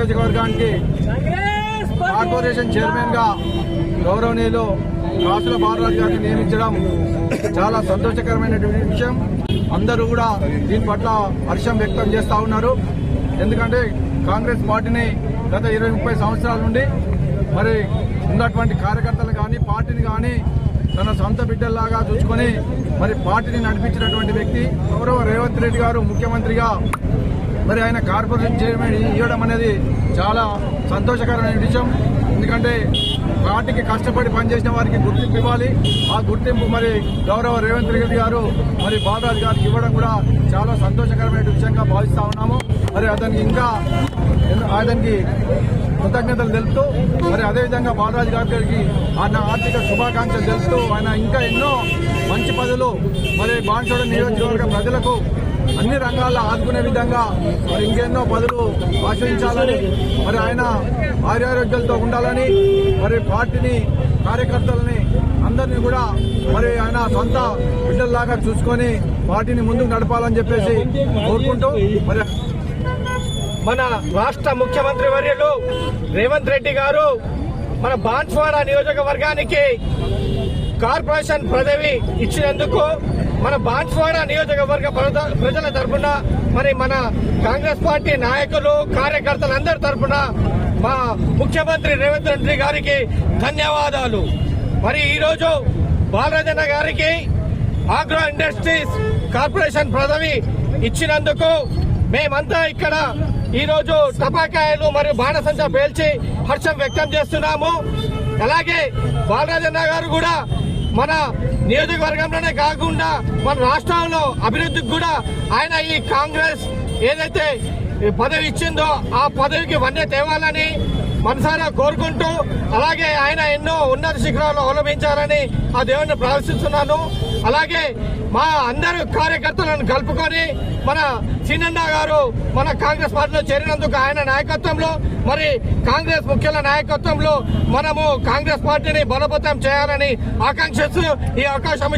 నియోజకవర్గానికి corporation chairman గా గౌరవనీయులు కాసుల బాలరాజు గారిని నియమించడం చాలా సంతోషకరమైనటువంటి విషయం. అందరూ కూడా దీని పట్ల హర్షం వ్యక్తం చేస్తా ఉన్నారు. ఎందుకంటే కాంగ్రెస్ పార్టీని గత 20-30 సంవత్సరాల నుండి మరి ఉన్నటువంటి కార్యకర్తలు కానీ పార్టీని కానీ తన సొంత బిడ్డల్లాగా చూసుకొని మరి పార్టీని నడిపించినటువంటి వ్యక్తి గౌరవ రేవంత్ రెడ్డి గారు ముఖ్యమంత్రిగా మరి ఆయన కార్పొరేషన్ చైర్మన్ ఇవ్వడం అనేది చాలా సంతోషకరమైన విషయం. ఎందుకంటే పార్టీకి కష్టపడి పనిచేసిన వారికి గుర్తింపు ఇవ్వాలి. ఆ గుర్తింపు మరి గౌరవ రేవంత్ రెడ్డి గారు మరి బాలరాజు గారికి ఇవ్వడం కూడా చాలా సంతోషకరమైన విషయంగా భావిస్తా ఉన్నాము. మరి అతనికి కృతజ్ఞతలు తెలుపుతూ మరి అదేవిధంగా బాలరాజు గారికి ఆయన ఆర్థిక శుభాకాంక్షలు తెలుపుతూ ఆయన ఇంకా ఎన్నో మంచి పదవులు మరి బాన్సువాడ నియోజకవర్గ ప్రజలకు అన్ని రంగాల్లో ఆదుకునే విధంగా మరి ఇంకెన్నో పదవులు ఆశ్రయించాలని మరి ఆయన ఆరోగ్యాలతో ఉండాలని మరి పార్టీని కార్యకర్తలని అందరినీ కూడా మరి ఆయన సొంత బిడ్డల్లాగా చూసుకొని పార్టీని ముందుకు నడపాలని చెప్పేసి కోరుకుంటూ మరి మన రాష్ట్ర ముఖ్యమంత్రి వర్యులు రేవంత్ రెడ్డి గారు మన బాన్సువాడ నియోజకవర్గానికి కార్పొరేషన్ పదవి ఇచ్చినందుకు మన బాన్సువాడ నియోజకవర్గ ప్రజల తరఫున మరి మన కాంగ్రెస్ పార్టీ నాయకులు కార్యకర్తలందరి తరఫున మా ముఖ్యమంత్రి రేవంత్ రెడ్డి గారికి ధన్యవాదాలు. మరి ఈరోజు బాలరాజన్న గారికి ఆగ్రో ఇండస్ట్రీస్ కార్పొరేషన్ పదవి ఇచ్చినందుకు మేమంతా ఇక్కడ ఈరోజు టపాకాయలు మరియు బాణసంచా పేల్చి హర్షం వ్యక్తం చేస్తున్నాము. అలాగే బాలరాజన్న గారు కూడా మన నియోజకవర్గంలోనే కాకుండా మన రాష్ట్రంలో అభివృద్ధికి కూడా ఆయన ఈ కాంగ్రెస్ ఏదైతే పదవి ఇచ్చిందో ఆ పదవికి వన్నె తేవాలని మనసారా కోరుకుంటూ అలాగే ఆయన ఎన్నో ఉన్నత శిఖరాలు అవలంబించాలని ఆ దేవుడిని ప్రార్థిస్తున్నాను. అలాగే మా అందరు కార్యకర్తలను కలుపుకొని మన చిన్నన్న గారు మన కాంగ్రెస్ పార్టీలో చేరినందుకు ఆయన నాయకత్వంలో మరి కాంగ్రెస్ ముఖ్యుల నాయకత్వంలో మనము కాంగ్రెస్ పార్టీని బలోపేతం చేయాలని ఆకాంక్షిస్తూ ఈ అవకాశం